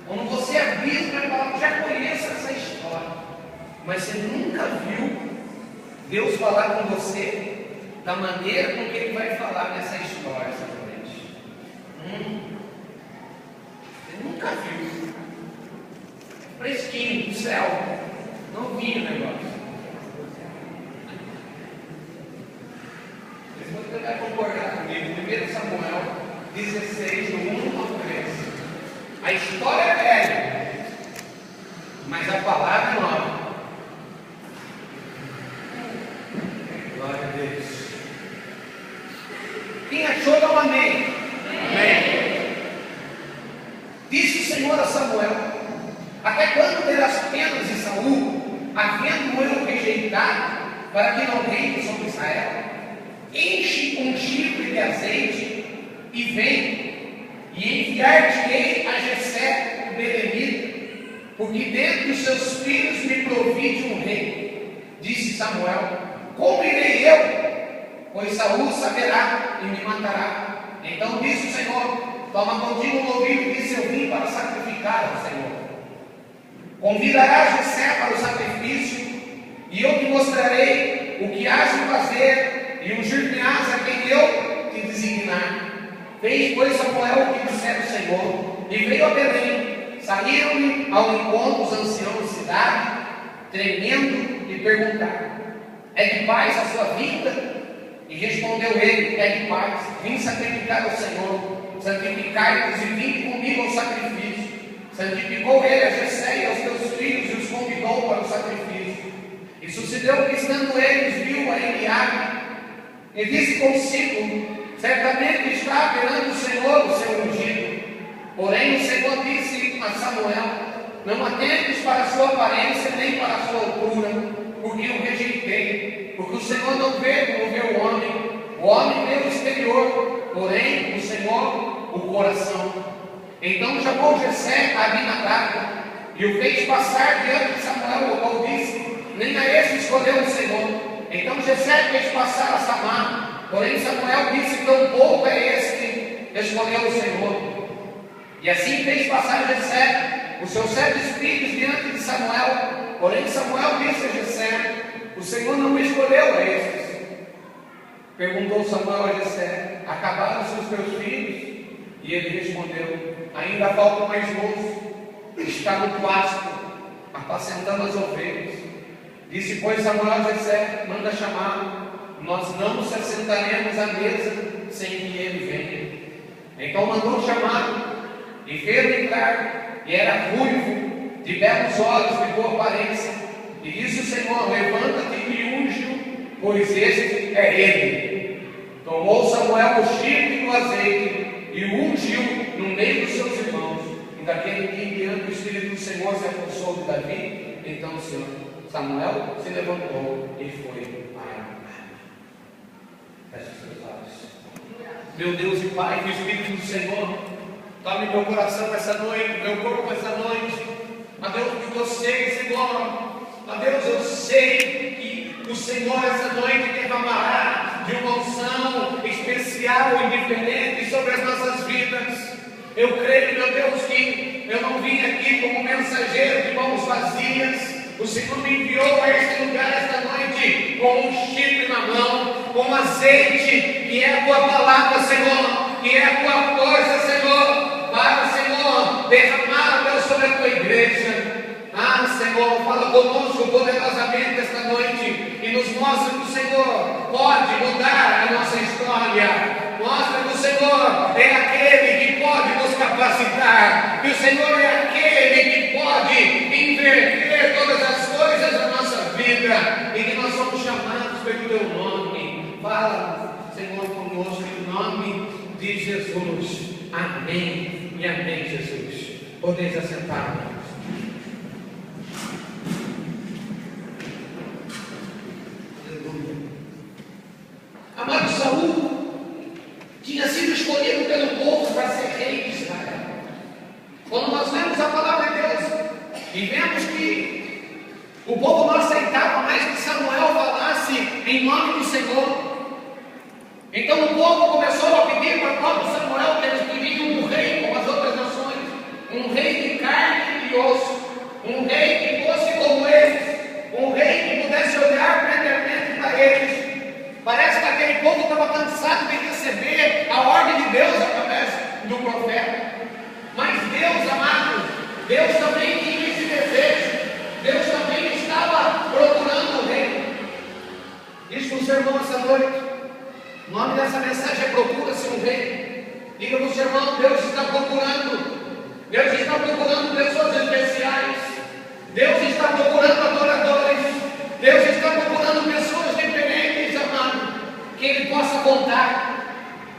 Quando você avisa, vai falar, já conheço essa história, mas você nunca viu Deus falar com você da maneira com que Ele vai falar nessa história essa noite. Você nunca viu. Fresquinho do céu, não vi o negócio. Você vai concordar comigo, 1 Samuel 16, do 1 ao 13. A história é velha, mas a palavra é nova. Glória a Deus. Quem achou, dá um amém. Amém. Disse o Senhor a Samuel: até quando terás pena de Saul, havendo eu rejeitado, para que não reine sobre Israel? Enche um chifre de azeite e vem, e enviar-te-ei a Jessé, o belemita, porque dentre os seus filhos me provide um rei. Disse Samuel: como irei eu? Pois Saul saberá e me matará. Então disse o Senhor: toma contigo um novilho de seu vinho para sacrificar ao Senhor. Convidarás Jessé para o sacrifício, e eu te mostrarei o que has de fazer, e ungir-me-ás a quem eu te designar. Fez, pois, Samuel o que dissera o Senhor, e veio a Belém. Saíram-lhe ao encontro os anciãos da cidade, tremendo, e perguntaram: é de paz a sua vida? E respondeu ele: é de paz. Vim sacrificar ao Senhor. Santificai-vos e vinde comigo ao sacrifício. Santificou ele a Jessé e aos teus filhos e os convidou para o sacrifício. E sucedeu que, estando eles, viu a Eliabe, e disse consigo: certamente está perante o Senhor o seu ungido. Porém o Senhor disse a Samuel: não atentes para a sua aparência nem para a sua altura, porque o rejeitei. Porque o Senhor não vê como vê o homem vê o exterior, porém o Senhor o coração. Então chamou Jessé a Abinadab e o fez passar diante de Samuel, o qual disse: nem a esse escolheu o Senhor. Então Jessé fez passar a Samar, porém Samuel disse: tampouco é esse que escolheu o Senhor. E assim fez passar Jessé os seus 7 filhos diante de Samuel, porém Samuel disse a Jessé: o Senhor não me escolheu a estes. Perguntou Samuel a Jessé: acabaram-se os teus filhos? E ele respondeu: ainda falta mais moço, está no pasto, apacentando as ovelhas. Disse, pois, Samuel a Jessé: manda chamá-lo, nós não nos assentaremos à mesa sem que ele venha. Então mandou chamá-lo, e fez-o entrar, e era ruivo, de belos olhos, de boa aparência. E disse o Senhor: levanta-te e unge-o, pois este é ele. Tomou Samuel o chifre do azeite e o ungiu no meio dos seus irmãos. E daquele dia em diante o Espírito do Senhor se apossou de Davi. Então o Senhor Samuel se levantou e foi para a Feche seus olhos. Meu Deus e Pai, que o Espírito do Senhor tome meu coração essa noite, meu corpo essa noite. Ó Deus, que eu sei, Senhor. Ó Deus, eu sei que o Senhor essa noite derramará de uma unção especial e diferente sobre as nossas vidas. Eu creio, meu Deus, que eu não vim aqui como mensageiro de mãos vazias. O Senhor me enviou a este lugar esta noite com um chifre na mão, com azeite, que é a tua palavra, Senhor, que é a tua força, Senhor, para, Senhor, derramar, Deus, sobre a tua igreja. Ah, Senhor, fala conosco poderosamente esta noite e nos mostra que o Senhor pode mudar a nossa história. Mostra que o Senhor é aquele que pode nos capacitar, que o Senhor é aquele que pode inverter todas as coisas da nossa vida e que nós somos chamados pelo teu nome. Fala, Senhor, conosco em nome de Jesus. Amém e amém, Jesus. Podeis assentar. Amado, Saul tinha sido escolhido pelo povo para ser rei de Israel. Quando nós lemos a palavra de Deus e vemos que o povo não aceitava mais que Samuel falasse em nome do Senhor, então o povo começou a pedir para o próprio Samuel que eles queriam um rei como as outras nações, um rei de carne estava cansado de receber a ordem de Deus através do profeta. Mas Deus, amado, Deus também tinha esse desejo. Deus também estava procurando o rei. Diz para o seu irmão essa noite. O nome dessa mensagem é Procura-se um Rei. Diga para o seu irmão, Deus está procurando. Deus está procurando pessoas especiais. Deus está procurando adoradores. Deus está procurando pessoas dependentes, amado, que Ele possa contar.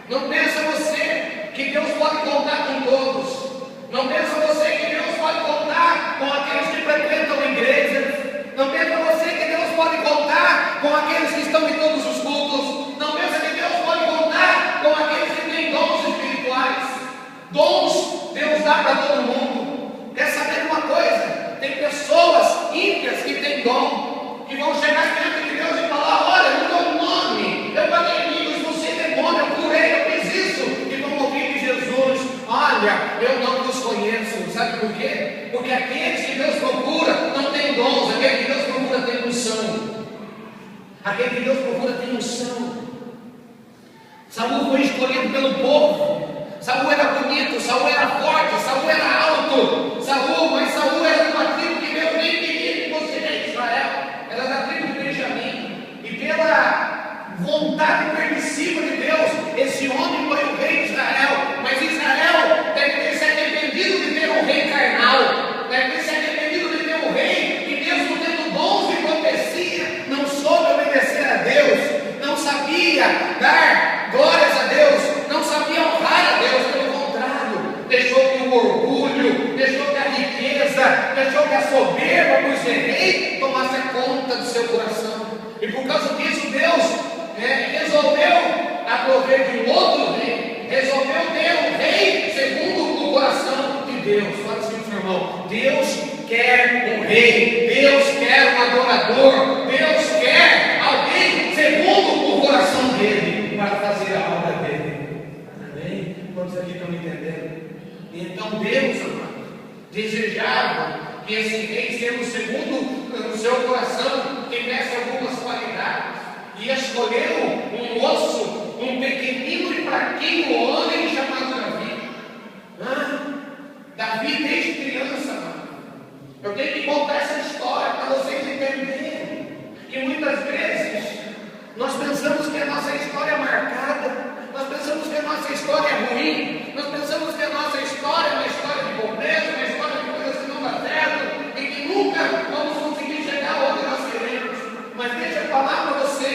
Não pensa você que Deus pode contar com todos. Não pensa você que Deus pode contar com aqueles que frequentam igrejas. Não pensa você que Deus pode contar com aqueles que estão em todos os cultos. Não pensa que Deus pode contar com aqueles que têm dons espirituais. Dons Deus dá para todo mundo. Quer saber uma coisa? Tem pessoas ímpias que têm dom, que vão chegar diante de Deus e falar: olha, no teu nome eu paguei inimigos, não sei demônio, eu curei, eu fiz isso. E vão ouvir de Jesus: olha, eu não os conheço. Sabe por quê? Porque aqueles que Deus procura não têm dons. Aquele que Deus procura tem unção. Aquele que Deus procura tem unção. Saul foi escolhido pelo povo. Saul era bonito, Saul era forte, Saul era alto. Mas Saul era de uma tribo que Deus nem queria que fosse rei de Israel. Era da tribo de Benjamim. E pela vontade permissiva de Deus, esse homem foi o rei de Israel. Mas Israel deve ter se arrependido de ter um rei carnal. Deve ter se arrependido de ter um rei que, mesmo tendo dons de profecia, não soube obedecer a Deus, não sabia dar glórias a Deus, não sabia honrar a Deus. Pelo contrário, deixou que o orgulho, deixou que a riqueza, deixou que a soberba por ser rei tomasse conta do seu coração. E por causa disso, Deus resolveu prover de um outro rei, resolveu ter um rei segundo o coração de Deus. Fala assim, meu irmão: Deus quer um rei, Deus quer um adorador, Deus quer alguém segundo o coração dele para fazer a obra dele. Amém? Quantos aqui estão me entendendo? Então Deus, amado, desejava que esse rei, sendo segundo o seu coração, tivesse algumas qualidades, e escolheu um moço, um pequenino e fraquinho homem chamado Davi. Davi desde criança, amado. Eu tenho que contar essa história para vocês entenderem que muitas vezes nós pensamos que a nossa história é marcada, nós pensamos que a nossa história é ruim, nós pensamos que a nossa história é uma história de pobreza, uma história de coisas que não dá certo e que nunca vamos conseguir chegar onde nós queremos. Mas deixa eu falar para você: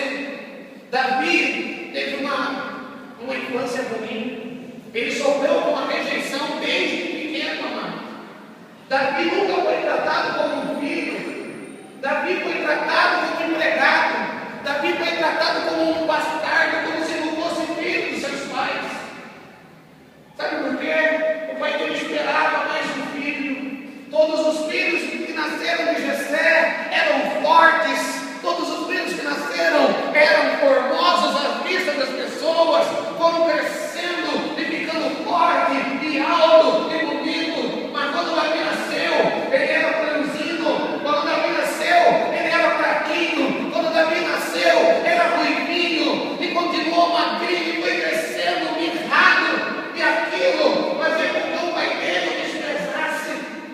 Davi teve uma infância ruim. Ele sofreu com uma rejeição desde pequeno, amado. Davi nunca foi tratado como um filho. Davi foi tratado como empregado. Davi foi tratado como um bastardo, como se não fosse filho dos seus pais. Sabe por quê? O pai dele esperava mais um filho. Todos os filhos que nasceram de Jessé eram fortes. Todos os filhos que nasceram eram formosos à vista das pessoas, foram crescendo e ficando forte e alto e bonito. Mas quando Davi nasceu, ele era franzino. Quando Davi nasceu, ele era fraquinho. Quando Davi nasceu, era ruivinho e continuou magrinho e foi crescendo, mirrado. E aquilo fazia com que o pai dele o desprezasse.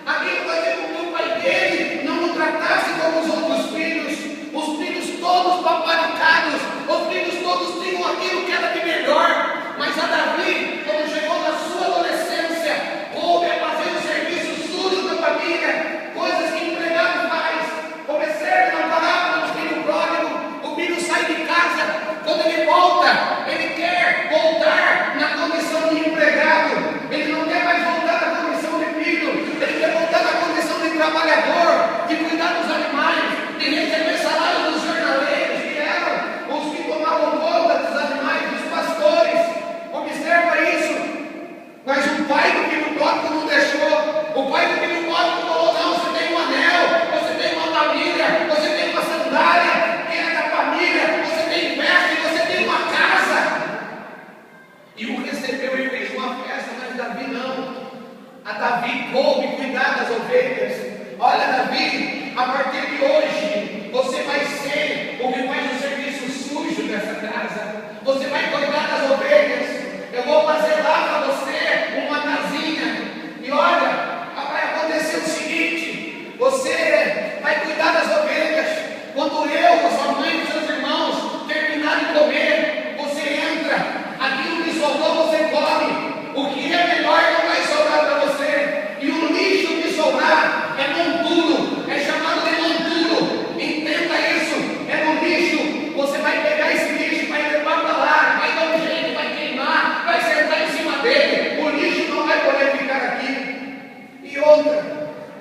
Aquilo fazia com que o pai dele não o tratasse como os outros filhos. Os filhos todos paparicados, os filhos todos tinham aquilo que era de melhor. Mas a Davi, quando chegou na sua adolescência, coube a fazer o serviço sujo da família, coisas que empregado faz. Observe na parábola do filho pródigo: o filho sai de casa, quando ele volta, ele quer voltar na condição de empregado, ele não quer mais voltar na condição de filho, ele quer voltar na condição de trabalhador, de cuidar dos animais, de receber salário dos jornaleiros, que eram os que tomavam conta dos animais, dos pastores. Observa isso. Mas o pai do filho pródigo não deixou. O pai do filho pródigo falou: não, você tem um anel, você tem uma família, você tem uma sandália, quem é da família, você tem festa e você tem uma casa. E o recebeu e fez uma festa, mas Davi não. A Davi coube cuidar das ovelhas. Olha, Davi, a partir de hoje, você vai ser o que faz o serviço sujo dessa casa. Você vai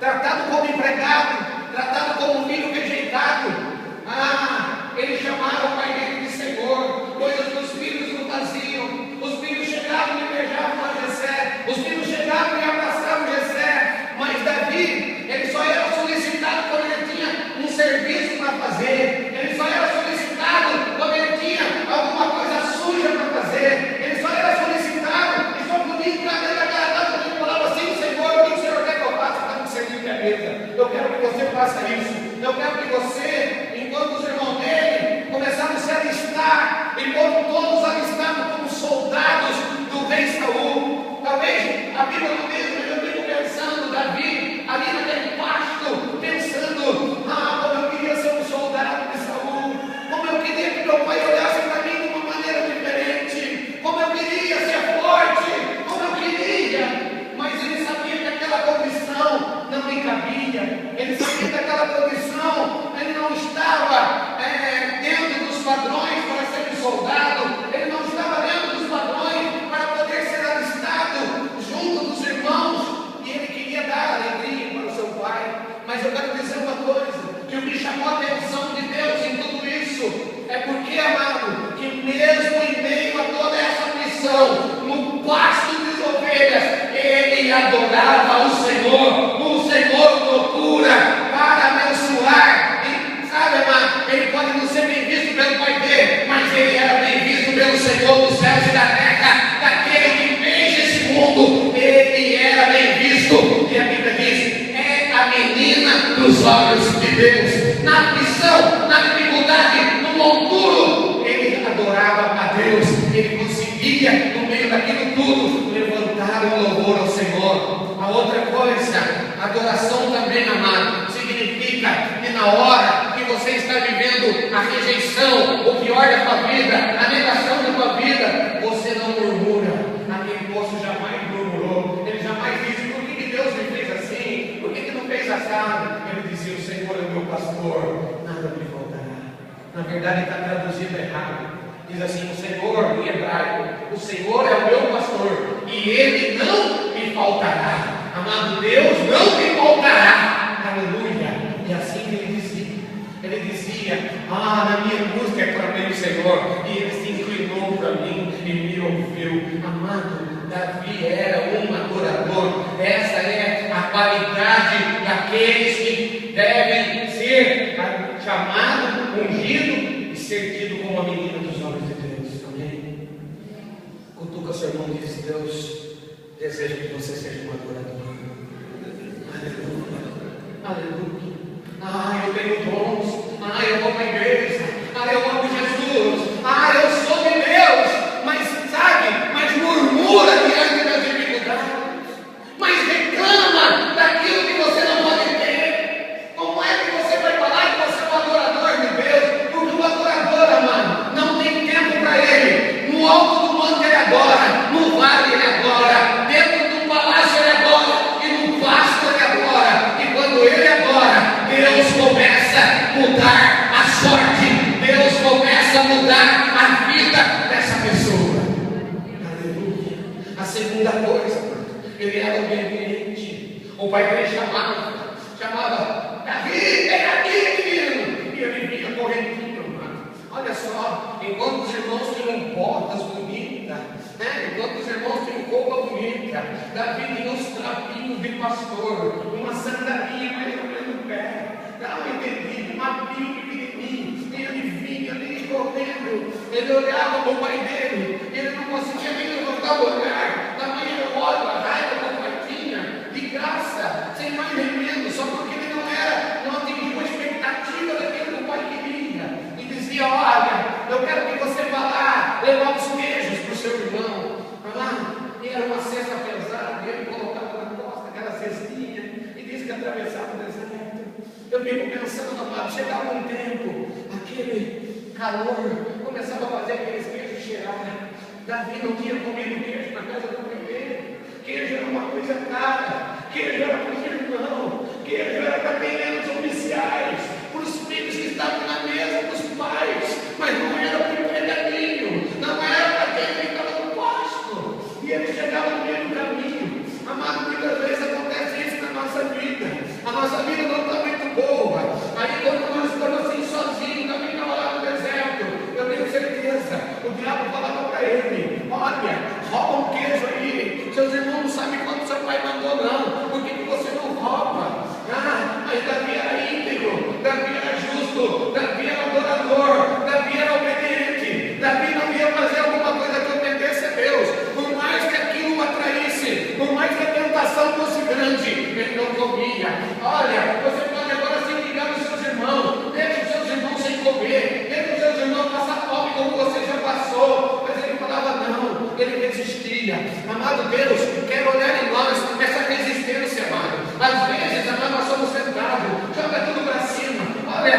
tratado como empregado, tratado como filho rejeitado. Eles chamaram o pai dele de Senhor, coisas que os filhos não faziam. Os filhos chegavam e beijavam a Jessé, os filhos chegavam e abraçavam Jessé, mas Davi, ele só era solicitado quando ele tinha um serviço para fazer, ele só era solicitado quando ele tinha alguma coisa suja para fazer, ele só era solicitado e só podia entrar dentro daquela casa que ele falava assim: Senhor, o que o Senhor quer que eu faça para me servir a mesa? Eu quero que você faça isso, eu quero que você, enquanto os irmãos dele começaram a se alistar, enquanto todos alistavam como soldados do rei Saul. Talvez a Bíblia não diz, mas eu fico pensando, Davi, ali naquele pasto, pensando: como eu queria ser um soldado de Saul, como eu queria que meu pai olhasse para mim de uma maneira diferente, como eu queria ser forte, como eu queria. Mas ele sabia que aquela condição não lhe cabia, ele sabia que aquela condição, ele não estava dentro dos padrões para ser soldado, ele não estava dentro dos padrões para poder ser alistado junto dos irmãos, e ele queria dar alegria para o seu pai. Mas eu quero dizer uma coisa, que o que chamou a atenção de Deus em tudo isso é porque, amado, que mesmo em meio a toda essa missão, no pasto de ovelhas, ele adorava o Senhor procura para abençoar. E sabe, amado, ele pode não ser bem visto pelo pai dele, mas ele era bem visto pelo Senhor dos céus e da terra, daquele que fez esse mundo. Ele era bem visto, e a Bíblia diz: é a menina dos olhos de Deus. Na aflição, na dificuldade, no monturo, ele adorava a Deus. Ele conseguia, no meio daquilo tudo, levantar um louvor ao Senhor. A outra coisa, adoração também, amado, significa que na hora que você está vivendo a rejeição, o pior da sua vida, a negação da sua vida, você não murmura. Aquele moço jamais murmurou, ele jamais disse: por que Deus me fez assim? Por que não fez assado? Ele dizia: o Senhor é o meu pastor, nada me faltará. Na verdade está traduzido errado. Diz assim: o Senhor, em hebraico, o Senhor é o meu pastor e Ele não me faltará. Amado, Deus não me faltará. Aleluia. E assim que ele dizia: na minha angústia clamei o Senhor, e Ele se inclinou para mim e me ouviu. Amado, Davi era um adorador. Essa é a qualidade daqueles que devem ser chamados, ungidos e ser tido como a menina dos olhos de Deus. Amém? Cutuca seu irmão e diz: Deus deseja que você seja um adorador. Aleluia, aleluia. Eu tenho dons, eu vou para a igreja, eu amo Jesus, eu sou de Deus, mas murmura diante das dificuldades, mas reclama daquilo que você não pode ter. Como é que você vai falar que você é um adorador de Deus? Porque o adorador, amado, não tem tempo para ele. No alto do monte ele adora, no vale ele adora, dentro do palácio ele adora, e no pasto ele adora. E quando ele adora, Deus começa a mudar a sorte, Deus começa a mudar a vida dessa pessoa. Aleluia. A segunda coisa, ele era obediente. O pai dele chamava: Davi, vem aqui, menino. E ele vinha correndinho, mano. Olha só, enquanto os irmãos tinham botas bonitas, enquanto os irmãos tinham roupa bonita, Davi tinha uns trapinhos de pastor, uma sandalinha mais ou menos no pé. Não entendi, um apinho pequenininho. E ele vinha ali correndo. Ele olhava para o pai dele, ele não conseguia nem levantar o olhar. Tamanho eu olho a raiva que o pai tinha, de graça, sem mais nem menos, só porque ele não atingiu a expectativa daquilo que o pai queria. E dizia: olha, eu quero que você vá lá levar os queijos para o seu irmão. Vai lá. E era uma cesta pesada, e ele colocava na costa aquela cestinha, e disse que atravessava o deserto. Eu fico pensando, amado, chegava um tempo, aquele calor começava a fazer aqueles queijos cheirar. Davi não tinha comido queijo na casa do pai dele. Queijo era uma coisa cara, queijo era para o irmão, queijo era para pequenos oficiais, para os filhos que estavam na mesa dos pais, mas não era para o empregadinho, não era para quem ficava no pasto. E ele chegava no meio do caminho. Amado, muitas vezes acontece isso na nossa vida. Olha, você pode agora se ligar nos seus irmãos, deixa os seus irmãos sem comer, deixa os seus irmãos passar fome como você já passou. Mas ele falava não, ele resistia. Amado Deus, quero olhar em nós essa resistência, amado. Às vezes, amado, nós somos tentados, joga tudo para cima. Olha,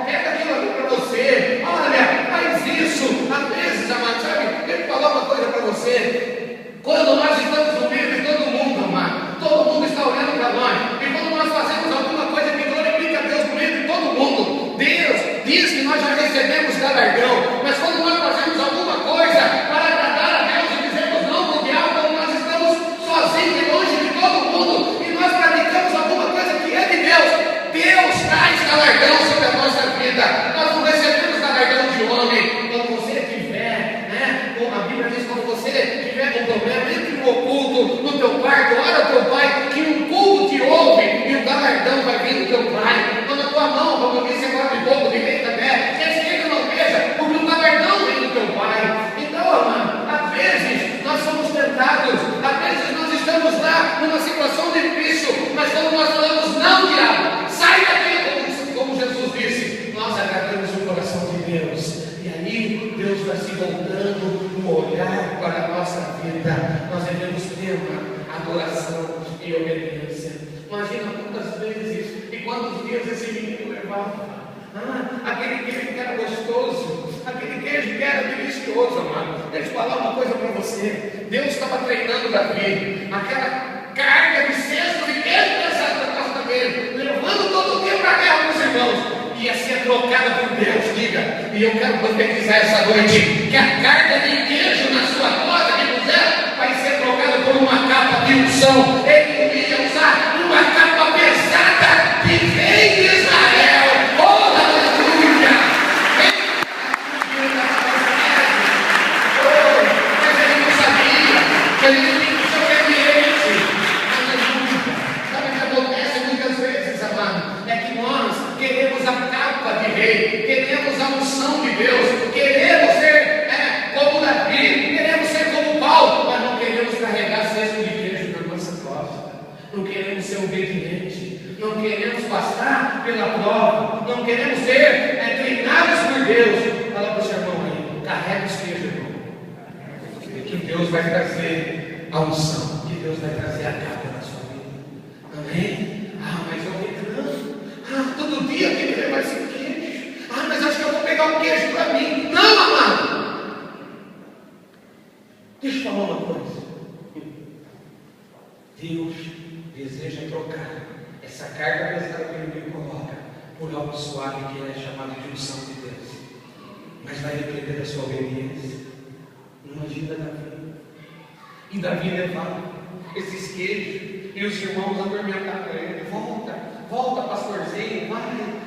pega aquilo ali para você. Olha, faz isso. Às vezes, amado, sabe, ele falou uma coisa para você. Quando nós estamos no meio de todo mundo, amado, todo mundo está olhando para nós. E quando nós fazemos alguma coisa que glorifica a Deus no meio de todo mundo, Deus diz que nós já recebemos galardão. Mas quando nós fazemos alguma coisa para agradar a Deus e dizemos não para o diabo, quando nós estamos sozinhos e longe de todo mundo, e nós praticamos alguma coisa que é de Deus, Deus traz galardão sobre a nossa vida. Nós não recebemos galardão de homem. Quando você tiver, como a Bíblia diz, quando você tiver um problema, entre no oculto, no teu quarto, ora ao teu pai, que um culto te ouve e o galardão vai vir do teu pai. Quando a tua mão, como eu disse agora de pouco, direita, esquerda não veja, porque o galardão vem do teu pai. Então, amado, às vezes nós somos tentados, às vezes nós estamos lá numa situação difícil, mas quando nós falamos, não, diabo, sai daqui, como Jesus disse, nós agradamos o coração de Deus. E aí Deus vai se voltando o olhar para a nossa vida. Nós devemos ter uma adoração e obediência. Imagina quantas vezes e quantos dias esse menino levava. Aquele queijo que era gostoso, aquele queijo que era delicioso, amado. Deixa eu falar uma coisa para você. Deus estava treinando Davi. Aquela carga de cesto de queijo pesado na costa dele, levando todo o dia para a guerra dos irmãos. Ia ser trocada por Deus, diga. E eu quero profetizar essa noite que a carga de queijo na sua costa que puser vai ser trocada por uma capa de unção. Ele ia usar uma capa pesada de rei de Israel. Oh, aleluia! Mas ele não sabia, ele não tinha desobediente. Aleluia! Sabe o que acontece muitas vezes, amado? É que nós queremos a capa de rei, queremos a unção de Deus, queremos ser como Davi, queremos ser como Paulo, mas não queremos carregar cesto de queijo na nossa costa, não queremos ser obedientes, não queremos passar pela prova, não queremos ser treinados por Deus. Fala para o seu irmão aí, carrega os queijos, irmão, que Deus vai trazer a unção, que Deus vai trazer a capa na sua vida. Amém? Mas eu não. Todo dia eu tenho que levar esse queijo. Mas acho que eu vou pegar um queijo para mim. Não, amado. Deixa eu falar uma coisa. Deus deseja trocar essa carga pesada que ele me coloca por algo suave que é chamado de unção de Deus. Mas vai depender da sua obediência. Imagina Davi. E Davi levava esses queijos e os irmãos atormentavam ele. Volta, pastorzinho,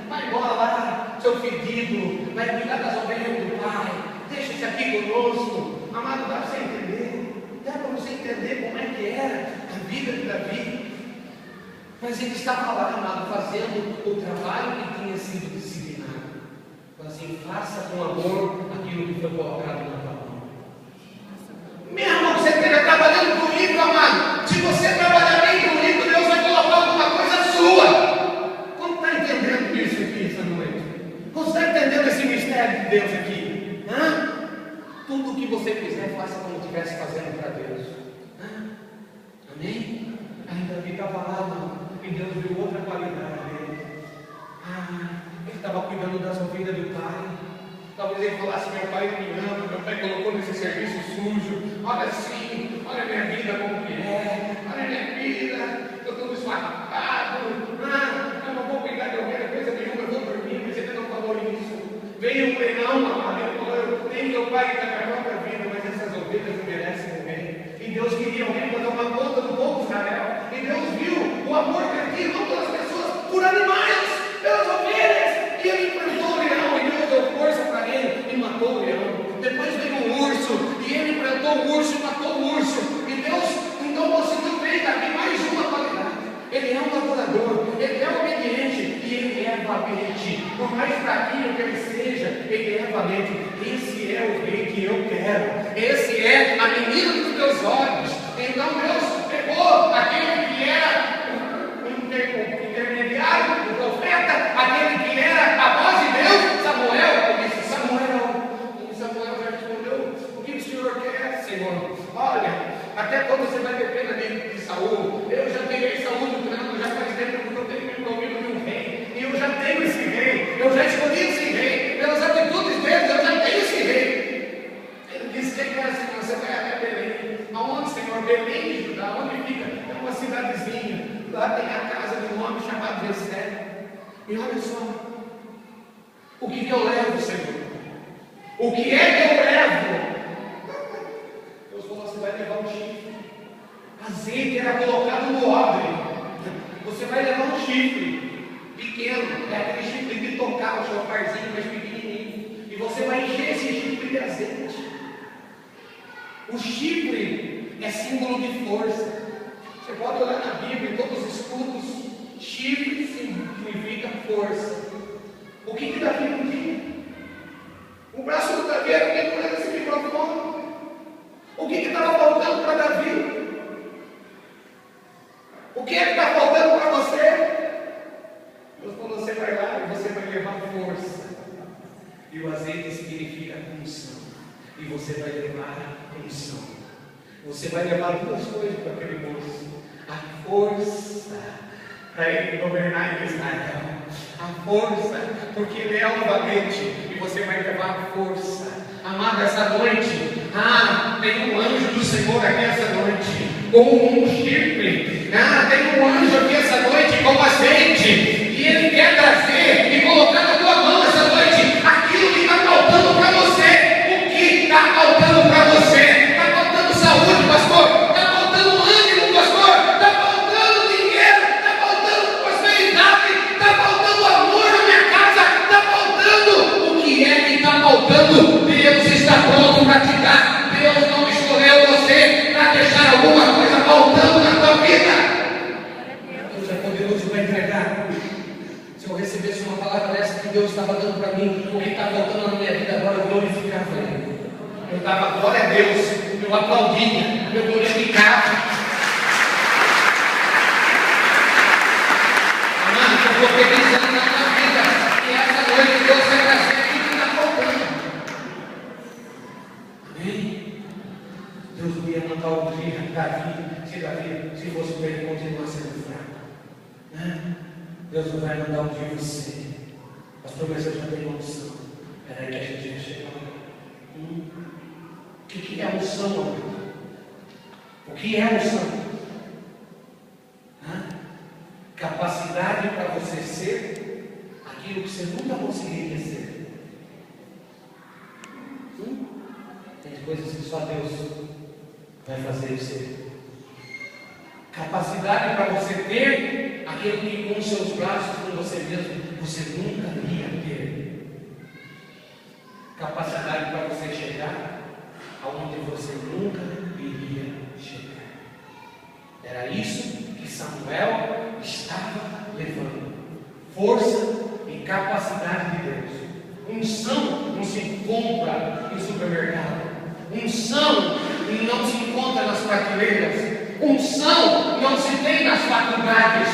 vai embora lá, seu fedido, vai cuidar das ovelhas do pai, deixa isso aqui conosco. Amado, dá para você entender? Dá para você entender como é que era a vida de Davi? Mas ele estava lá, amado, fazendo o trabalho que tinha sido disciplinado. Assim, faça com amor aquilo que foi colocado na tua mão. Meu irmão, você esteja trabalhando comigo, amado. Se você trabalhar bem comigo, Deus vai colocar alguma coisa sua. Como está entendendo isso aqui essa noite? Como está entendendo esse mistério de Deus aqui? Tudo o que você fizer, faça como estivesse fazendo para Deus. Amém? Ainda ficava lá, mano, e Deus viu outra qualidade dele. Ele estava cuidando das ovelhas do pai. Talvez ele falasse: meu pai me ama, meu pai colocou nesse serviço sujo. Olha assim, olha a minha vida como que é, olha a minha vida, eu estou desfarrapado. Eu não vou cuidar de ovelha, coisa nenhuma, eu vou dormir, mas ele não falou isso. Veio um leão, amado, ele falou: eu tenho meu pai que está com a própria vida, mas essas ovelhas não merecem morrer. E Deus queria alguém para tomar conta do povo de Israel. E Deus viu o amor perdido, não pelas pessoas, por animais, pelas ovelhas. E ele enfrentou o leão, e Deus deu força para ele e matou o leão. Depois veio um urso, e ele enfrentou o urso e matou o urso. E Deus então conseguiu ver daqui mais uma qualidade. Ele é um adorador, ele é obediente e ele é valente. Por mais fraquinho que ele seja, ele é valente. Esse é o rei que eu quero. Esse é a menina dos meus olhos. Então Deus pegou aquele que era um intermediário lá tem a casa de um homem chamado Jessé. E olha só, o que eu levo, Senhor? O que é que eu levo? Deus falou, você vai levar um chifre. Azeite era colocado no odre. Você vai levar um chifre pequeno, é aquele chifre de tocar o chofarzinho, mas pequenininho. E você vai encher esse chifre de azeite. O chifre é símbolo de força. Você pode olhar na Bíblia, em todos os escudos, chifre significa força. O que Davi não tinha? O braço do Davi era pendurado nesse microfone. O que estava faltando para Davi? O que é que está faltando para você? Deus falou, você vai lá e você vai levar força. E o azeite significa unção. E você vai levar unção. Você vai levar duas coisas para aquele moço. A força para ele governar em Israel. A força, porque ele é um valente. E você vai levar a força. Amado, essa noite, tem um anjo do Senhor aqui essa noite, com um chifre. Tem um anjo aqui essa noite com azeite. E ele quer trazer e colocar na tua mão essa noite aquilo que está faltando para você. O que está faltando para você? Está faltando saúde, pastor? Está faltando ânimo, pastor? Está faltando dinheiro? Está faltando prosperidade? Está faltando amor na minha casa? Está faltando? O que é que está faltando? Deus está pronto para te dar. Deus não escolheu você para deixar alguma coisa faltando na tua vida. Deus é poderoso para entregar. Se eu recebesse uma palavra dessa que Deus estava dando para mim, o que está faltando na minha vida agora, eu glorificava Ele. Eu dava glória a Deus, eu aplaudia, eu glorificava. Amado, eu estou profetizando na tua vida que essa noite Deus vai trazer aquilo que está faltando. Amém? Deus não ia mandar o dia Davi, se fosse para ele continuar sendo fraco. Deus não vai mandar um dia você. Pastor, mas eu já tenho uma unção. Espera aí que a gente vai chegar lá. O que é unção, amado? O que é unção? Capacidade para você ser aquilo que você nunca conseguiria ser. Tem coisas que só Deus vai fazer você. Capacidade para você ter aquilo que com os seus braços, com você mesmo, você nunca iria ter. Capacidade para você chegar aonde você nunca iria chegar. Era isso que Samuel estava levando. Força e capacidade de Deus. Unção não se compra em supermercado. Unção não se encontra nas prateleiras. Unção não se tem nas faculdades,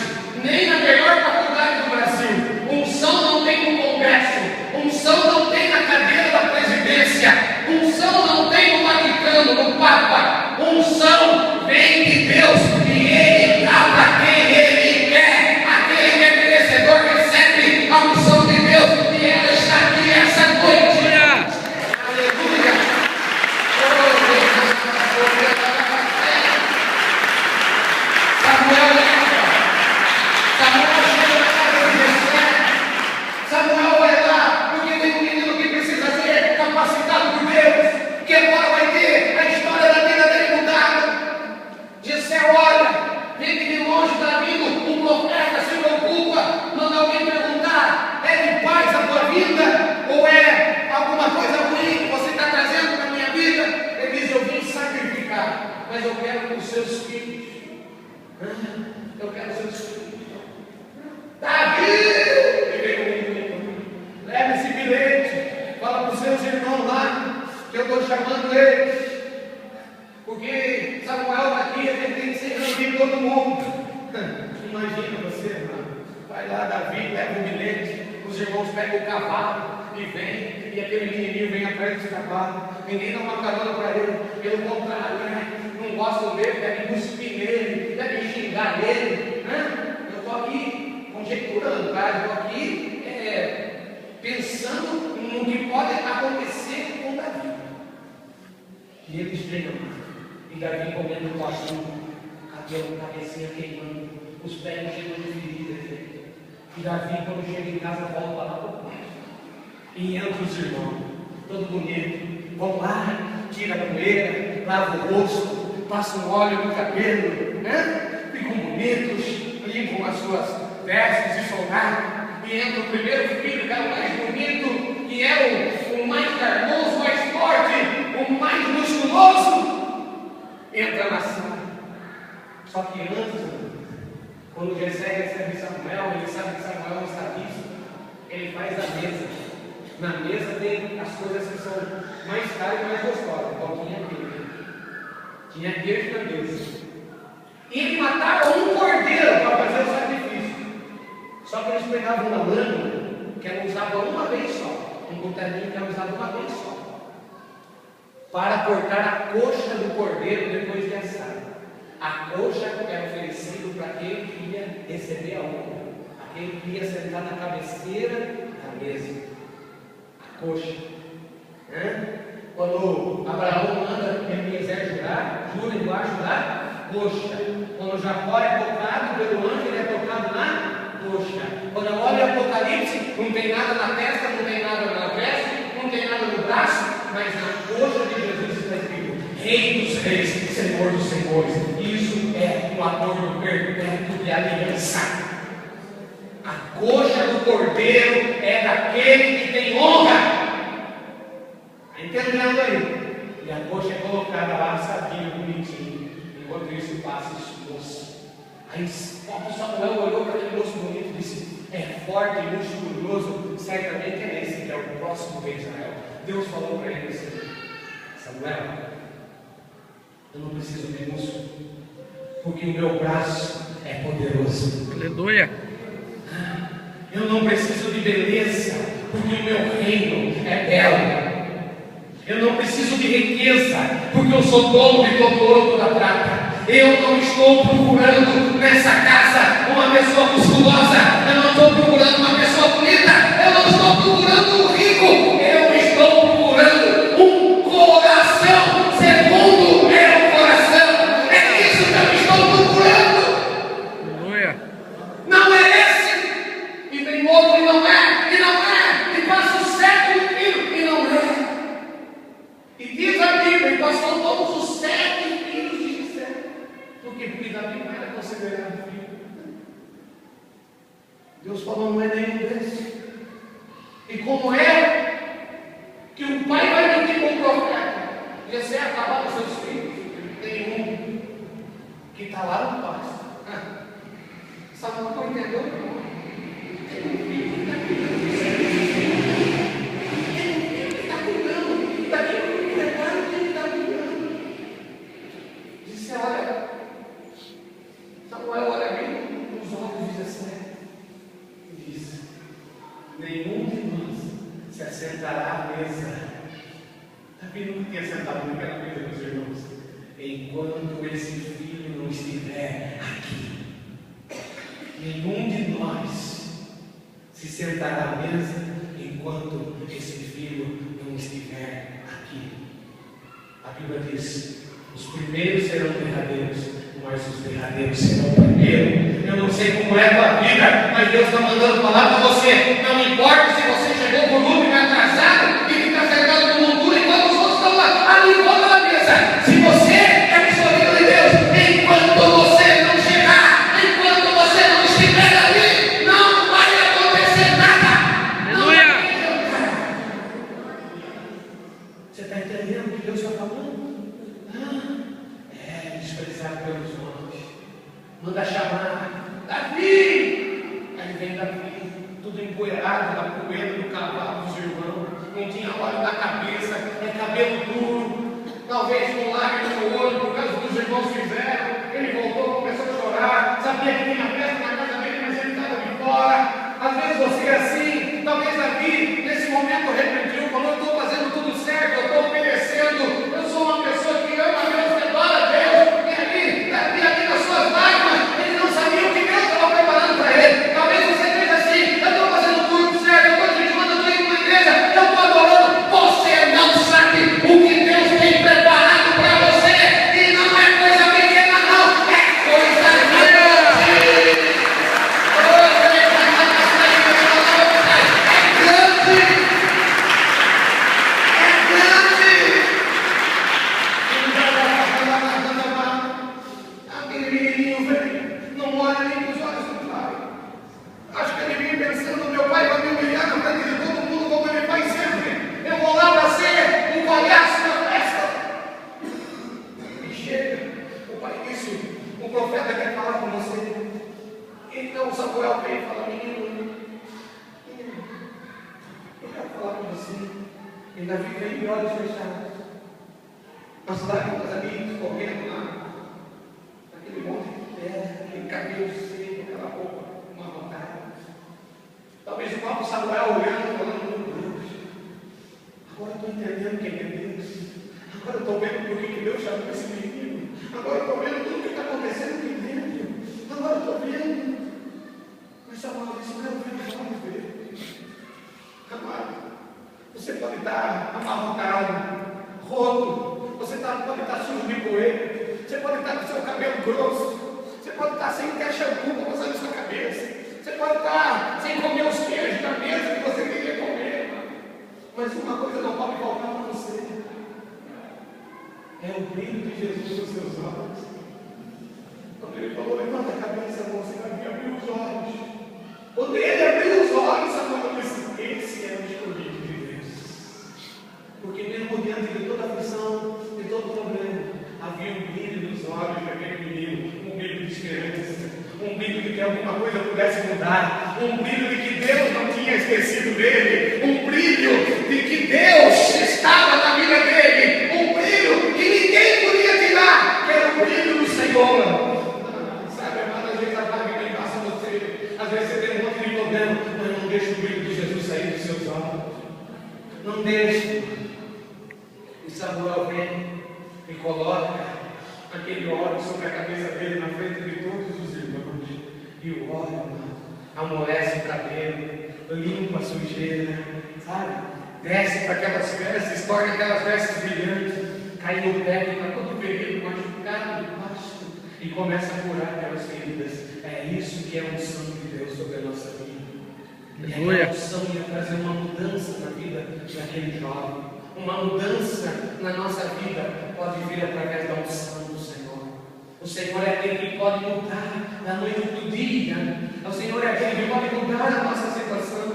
nem na melhor faculdade do Brasil. Unção não tem no Congresso. Unção não tem na cadeira da presidência. Unção não tem no Vaticano, no Papa. Unção vem de Deus e Ele dá para quem Ele quer. Aquele que é merecedor recebe a unção de Deus e ela está aqui essa noite. Aleluia. Samuel vai lá, porque tem um menino que precisa ser capacitado por Deus, que agora vai ter a história da vida dele mudada. Jessé olha, vê que de longe está vindo um profeta, se preocupa, manda alguém perguntar: é de paz a tua vida? Ou é alguma coisa ruim que você está trazendo para a minha vida? Ele diz: eu vim sacrificar, mas eu quero os seus filhos. Eu quero os seus filhos. Davi! Leva esse bilhete, fala para os seus irmãos lá, que eu estou chamando eles, porque Samuel está aqui, a gente tem que ser reunir todo mundo. Imagina você, irmão, vai lá, Davi, leva o bilhete, os irmãos pegam o cavalo e vem, e aquele menininho vem atrás desse cavalo, ninguém dá uma carona para ele, pelo contrário, não gostam dele, devem cuspir nele, devem xingar nele. Eu estou aqui conjecturando, tá? Eu estou aqui pensando no que pode acontecer com Davi. E eles chegam, e Davi comendo o pastor, cabelo, cabecinha queimando, os pés cheios de ferida. E Davi, quando chega em casa, volta lá para o quarto. E entra os irmãos, todo bonito. Vão lá, tira a poeira, lava o rosto, passam óleo no cabelo, né? Ficam bonitos, limpam as suas vestes de soldado. E entra o primeiro filho, que é o mais bonito, que é o mais carnoso, o mais forte, o mais musculoso. Entra na sala. Só que antes, quando Jessé recebe Samuel, ele sabe que Samuel está vivo, ele faz a mesa. Na mesa tem as coisas que são mais caras e mais gostosas. Então tinha queijo. Tinha queijo na mesa. E ele matava um cordeiro para fazer o sacrifício. Só que eles pegavam uma lâmina que ela usava uma vez só. Um cutelinho que ela usava uma vez só. Para cortar a coxa do cordeiro depois de assar. A coxa era oferecido para aquele que ia receber a honra, aquele que ia sentar na cabeceira da mesa. A coxa. Quando Abraão manda Eliezer jurar, jura igual a jurar, coxa. Quando Jacó é tocado pelo anjo, ele é tocado na coxa. Quando olha o Apocalipse, não tem nada na testa, não tem nada na veste, não tem nada no braço, mas na coxa de Jesus está escrito: Rei dos reis, Senhor dos senhores. Isso é um acordo perpétuo de aliança. A coxa do cordeiro é daquele que tem honra. Está entendendo aí? E a coxa é colocada lá, sabinho, bonitinho. Enquanto isso passa esse moço. Aí Samuel olhou para aquele moço bonito e disse: é forte e musculoso, certamente é esse que é o próximo rei de Israel. Deus falou para ele assim: Samuel, eu não preciso de músculo, porque o meu braço é poderoso. Aleluia. Eu não preciso de beleza, porque o meu reino é belo. Eu não preciso de riqueza, porque eu sou dono de todo ouro, toda prata. Eu não estou procurando nessa casa uma pessoa musculosa. Eu não estou procurando uma pessoa bonita. Eu não estou procurando um rico. Eu estou procurando um coração segundo o meu coração. É isso que eu estou procurando. Aleluia. Não é esse. E vem outro e não é. E não é. E passa o século inteiro e não é. E diz a Bíblia, e passou todos os 7 filhos de Jessé, porque Davi não era considerado filho. Deus falou: não é nenhum desses. E como é que o pai vai mentir com o profeta? Jessé acabar com seus filhos. Tem um que está lá no pasto. Samuel não entendeu? Tem um filho que está cuidando. Daquilo que prepara que ele está cuidando. Disse: olha, Samuel olha bem nos olhos de Jessé e diz: nenhum de nós se assentará à mesa. Davi nunca tinha sentado naquela mesa dos irmãos, enquanto esse filho não estiver aqui. Nenhum de nós se sentará à mesa enquanto esse filho não estiver aqui. A Bíblia diz: os primeiros serão derradeiros, mas os derradeiros serão primeiros. Eu não sei como é a tua vida, mas Deus está mandando falar para você. Não importa se você chegou por último e atrasado e fica cercado de montura enquanto os outros estão lá ali em volta da mesa. Se você é escolhido de Deus, enquanto você não chegar, enquanto você não estiver ali, não vai acontecer nada. Aleluia. Você está entendendo o que Deus está falando? É desprezado pelos homens. Manda chamar Davi. Aí vem Davi, tudo empoeirado da poeira do cavalo dos irmãos. Não tinha óleo na cabeça, é cabelo duro. Talvez com lágrimas no olho, por causa dos irmãos fizeram. Ele voltou, começou a chorar. Sabia que tinha festa na casa dele, mas ele estava de fora. Às vezes você é assim. Talvez Davi, nesse momento, arrependiu, falou: eu estou fazendo tudo certo, eu estou obedecendo. Eu sou uma pessoa que ama a Deus, que adora a Deus. E ali nas suas lágrimas, ele não sabia o que Deus estava preparando para ele. Talvez você esteja assim: eu estou fazendo tudo certo, eu estou jejuando, eu estou indo para a igreja, eu estou adorando. Você não sabe o que Deus tem preparado para você. E não é coisa pequena, não, é coisa grande. Samuel vem e fala: menino, eu quero falar com você. E Davi vem de olhos fechados, as lágrimas ali correndo lá, aquele monte de terra, aquele cabelo seco, aquela roupa amarrotada. Talvez o próprio Samuel olhando, falando: meu Deus, agora eu estou entendendo quem é Deus. Agora eu estou vendo por que Deus chamou esse menino. Agora eu estou vendo tudo o que está acontecendo aqui dentro. Agora eu estou vendo. Mas Samuel disse: eu quero ver os olhos dele. Amado, você pode estar amarrotado, roto, você pode estar sujo de poeira, você pode estar com seu cabelo grosso, você pode estar sem ter shampoo para passar na sua cabeça, você pode estar sem comer os queijos da mesa que você queria comer. Mas uma coisa não pode faltar para você: é o brilho de Jesus nos seus olhos. Quando ele falou: levanta a cabeça, você vai me abrir os olhos. Quando ele abriu os olhos, Samuel disse: esse é o escolhido de Deus. Porque mesmo diante de toda a aflição, de todo problema, havia um brilho nos olhos daquele menino, um brilho de esperança, um brilho de que alguma coisa pudesse mudar, um brilho de que Deus não tinha esquecido dele, um brilho de que Deus estava na vida dele, um brilho que ninguém podia tirar, que era o brilho do Senhor. Sabe, amado, às vezes a lágrima embaça você, às vezes você tem um monte de problema, mas não deixa o brilho de Jesus sair dos seus olhos. Não deixa. E Samuel vem e coloca aquele óleo sobre a cabeça dele na frente de todos os irmãos. E o óleo amolece o cabelo, limpa a sujeira, sabe? Desce para aquelas vestes, torna aquelas vestes brilhantes, cai no pé, que está todo ferido, machucado debaixo, e começa a curar aquelas feridas. É isso que é a unção de Deus sobre a nossa vida. E a unção ia trazer uma mudança na vida daquele jovem. Uma mudança na nossa vida pode vir através da unção do Senhor. O Senhor é aquele que pode mudar da noite para o dia. O Senhor é aquele que pode mudar a nossa situação.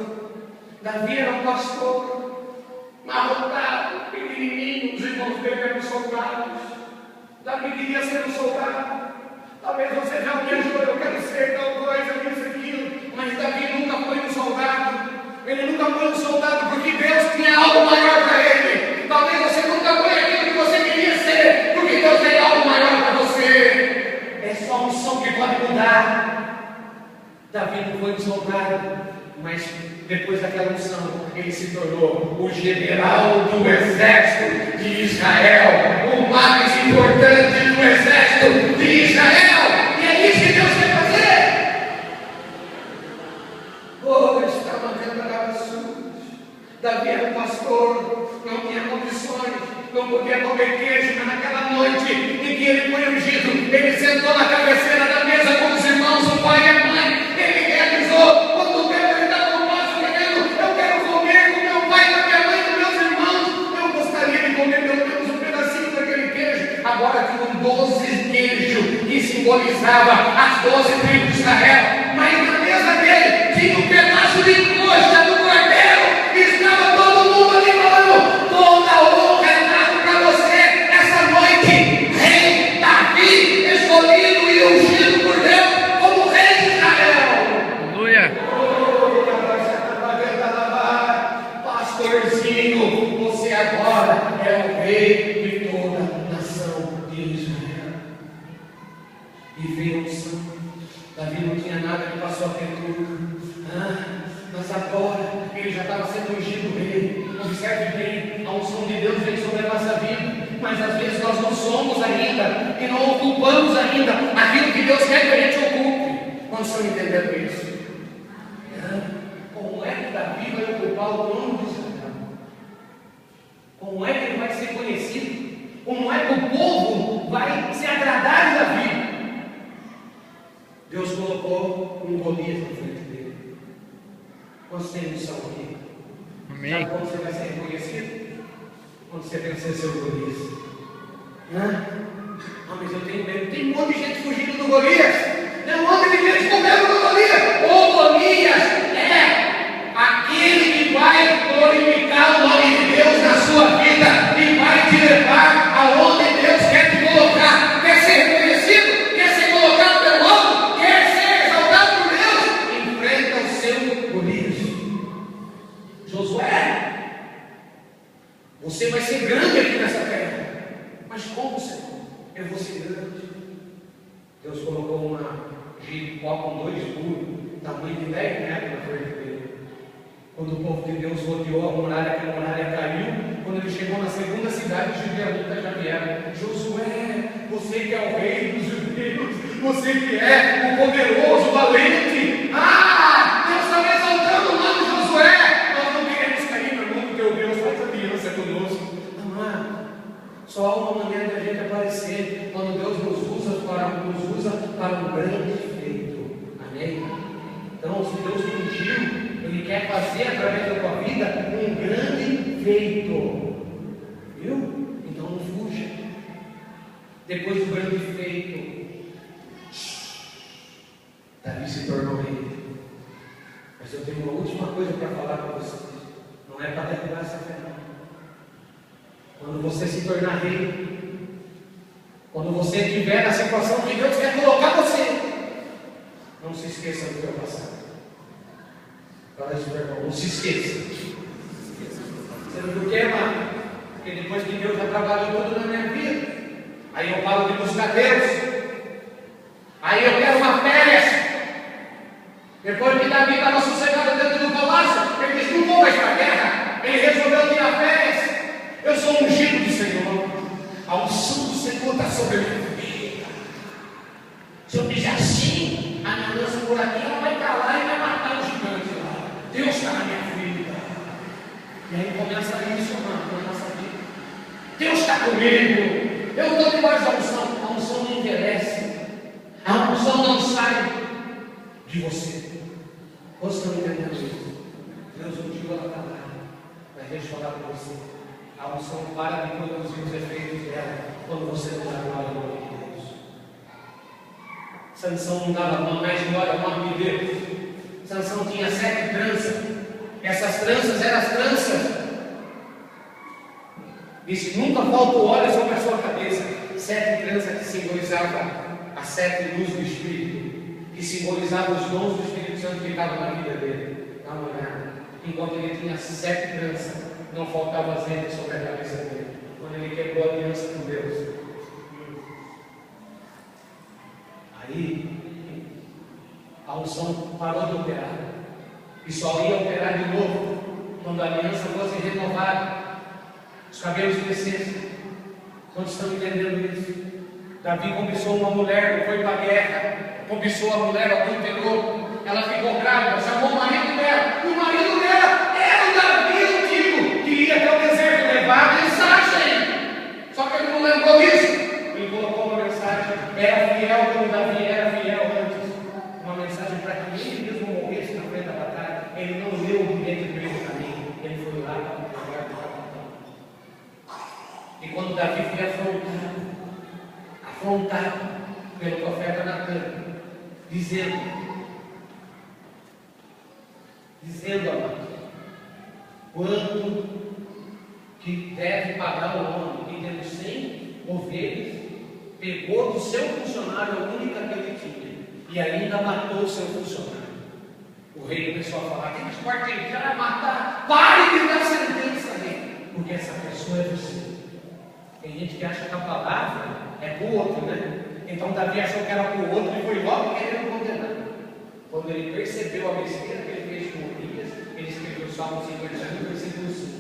Davi era um pastor, amarrotado, pequenininho, os irmãos dele eram soldados. Davi queria ser um soldado. Talvez você já me ajude, eu quero ser tal coisa, isso, aquilo. Mas Davi nunca foi um soldado. Ele nunca foi um soldado porque Deus tinha algo maior para ele. Talvez você nunca foi aquilo que você queria ser, porque Deus tem algo maior para você. É só um som que pode mudar. Davi não foi um soldado, mas depois daquela unção, ele se tornou o general do exército de Israel, o mais importante do exército de Israel. E é isso que Deus quer fazer. Hoje está mantendo a Davi era um pastor, não tinha condições, não podia comer queijo, mas naquela noite em que ele foi ungido, ele sentou na cabeceira da mesa com os irmãos, o pai e a mãe. Ele realizou, quando o tempo ele estava no passo querendo: eu quero comer com meu pai, com minha mãe, com meus irmãos. Eu gostaria de comer pelo menos um pedacinho daquele queijo. Agora tinham 12 queijos que simbolizava as 12 tribos de Israel, mas na mesa dele tinha um pedaço de coxa do cordeiro. Estava todo mundo ali falando: toda a honra é dada para você essa noite, rei Davi, escolhido e ungido por Deus como rei de Israel. Aleluia. Pastorzinho, você agora é o rei de toda a nação de Israel. E veio a unção. Davi não tinha nada, ele passou a ter tudo. Mas agora ele já estava sendo ungido rei. Observe bem, a unção de Deus vem sobre a nossa vida, mas às vezes nós não somos ainda e não ocupamos ainda aquilo que Deus quer que a gente ocupe. Quando estão entendendo isso? Como é que Davi vai ocupar o trono de Israel? Como é que ele vai ser conhecido? Como é que o povo vai se agradar de Davi? Deus colocou um Golias na frente dele. Quantos tem noção aqui? Amém. Sabe quando você vai ser reconhecido? Quando você vencer seu Golias. Mas eu tenho medo. Tem um monte de gente fugindo do Golias. Tem um monte de gente com medo do Golias. O Golias é aquele que vai glorificar o nome de Deus na sua vida e vai te levar aonde Deus quer te colocar. Quer ser reconhecido? Quer ser colocado pelo alto? Quer ser exaltado por Deus? Você vai ser grande aqui nessa terra. Mas como, Senhor? Eu vou ser grande. Deus colocou uma Jericó com 2 muros, tamanho de 10 metros na frente dele. Quando o povo de Deus rodeou a muralha, que a muralha caiu, quando ele chegou na segunda cidade, os judeus já vieram. Josué, você que é o rei dos judeus, você que é o poderoso, o valente. Deus está me exaltando o nome de Josué. Nós não queremos cair, meu irmão, porque o Deus faz aliança conosco. Amado, só há uma maneira de a gente aparecer quando Deus nos usa para um grande feito. Amém? Então, se Deus te ungiu, Ele quer fazer através da tua vida um grande feito. Viu? Então não fuja. Depois do grande feito, Davi se tornou rei. Mas eu tenho uma última coisa para falar para vocês. Não é para derrubar essa fé, não. Quando você se tornar rei, quando você estiver na situação que Deus quer colocar você, não se esqueça do teu passado. Fala isso, meu irmão, não se esqueça. Sabe por quê, mano? Porque depois que Deus já trabalhou tudo na minha vida, aí eu paro de buscar Deus. Aí eu quero uma férias. Depois que Davi estava sossegado dentro do palácio, ele disse: não vou mais para a guerra. Ele resolveu tirar férias. Eu sou ungido do Senhor. A unção do Senhor está sobre a minha vida. Se eu fizer assim, a minha lança por aqui, ela vai estar lá e vai matar os gigantes lá. Deus está na minha vida. E aí começa isso, mano, na nossa vida. Deus está comigo. Eu estou debaixo da unção. A unção não envelhece. A unção não sai de você. Vocês estão entendendo isso? Deus ungiu ela para lá. Mas deixa eu falar para você. A unção para de produzir os efeitos dela quando você não dá glória ao nome de Deus. Sansão não dava mais glória ao nome de Deus. Sansão tinha 7 tranças. Essas tranças eram as tranças. Disse: nunca falta o óleo sobre a sua cabeça. 7 tranças que simbolizavam as 7 luzes do Espírito, que simbolizavam os dons do Espírito Santo que estavam na vida dele. Dá uma olhada. Enquanto ele tinha 7 tranças, não faltava azeite sobre a cabeça dele. Quando ele quebrou a aliança com Deus, aí a unção parou de operar. E só ia operar de novo quando a aliança fosse renovada, os cabelos crescessem. Quantos estão entendendo isso? Davi cobiçou uma mulher, foi para a guerra, cobiçou a mulher, adulterou. Ela ficou grávida, chamou o marido dela. E o marido dela era o Davi antigo, que ia até o deserto levar a mensagem. Só que ele não lembrou disso. Ele colocou uma mensagem: era fiel como Davi era fiel antes. Uma mensagem para que ele mesmo morresse na frente da batalha. Ele não leu o bilhete do meio caminho. Ele foi lá para o lugar do capitão. E quando Davi foi afrontado pelo profeta Natan, dizendo, amado, quanto que deve pagar o homem que tendo 100 ovelhas, pegou do seu funcionário a única que ele tinha, e ainda matou o seu funcionário. O rei começou a falar: tem que esquartejar, matar, pare de dar sentença ali, porque essa pessoa é você. Tem gente que acha que a palavra é para o outro, né? Então Davi achou que era para o outro e foi logo querendo condenar. Quando ele percebeu a besteira que ele fez com Urias, ele escreveu o Salmo 51, versículo 5.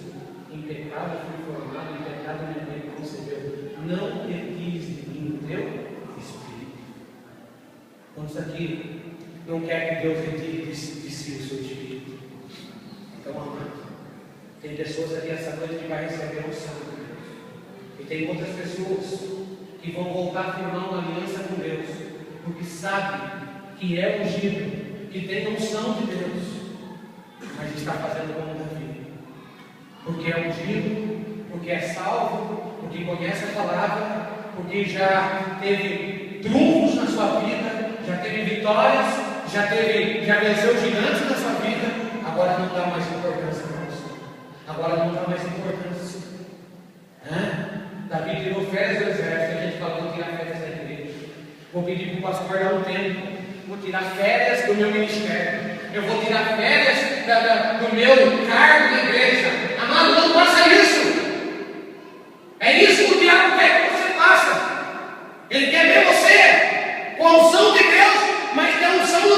Em pecado fui formado, em pecado minha mãe concebeu. Não retires de mim o teu espírito. Quantos aqui não quer que Deus retire de si o seu espírito? Então, amado, tem pessoas aqui essa noite que vai receber a unção de Deus. E tem outras pessoas que vão voltar a firmar uma aliança com Deus, porque sabem que é ungido, que tem a unção de Deus, mas está fazendo como Davi, porque é ungido, porque é salvo, porque conhece a palavra, porque já teve triunfos na sua vida, já teve vitórias, já venceu gigantes na sua vida. Agora não dá mais importância para você, agora não dá mais importância. Davi tirou férias do exército. A gente falou: vou tirar férias da igreja, vou pedir para o pastor dar um tempo, vou tirar férias do meu ministério, eu vou tirar férias do meu cargo na igreja. Amado, não faça isso.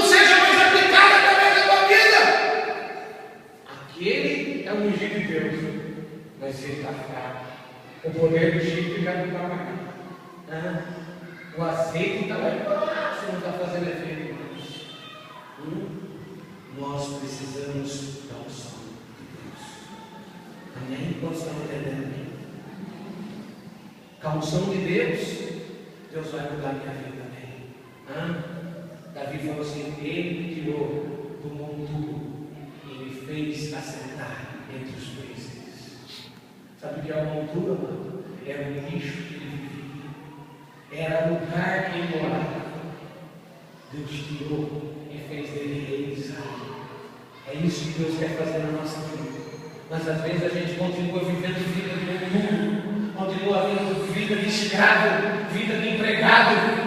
seja mais aplicado através da tua vida. Aquele é o ungido de Deus, mas ele está fraco. O poder do chifre já não está mais. O azeite está lá embaixo, não está fazendo efeito mais. Nós precisamos da unção de Deus. Amém? Quantos estão entendendo? Com a unção de Deus, Deus vai mudar a minha vida. Amém? Davi falou assim: Ele me tirou do monturo e me fez assentar entre os príncipes. Sabe o que é uma monturo, mano? Era um lixo que ele vivia. Era o lugar que ele morava. Deus tirou e fez dele rei de Israel. É isso que Deus quer fazer na nossa vida. Mas às vezes a gente continua vivendo vida de monturo, continua vivendo vida de escravo, vida de empregado,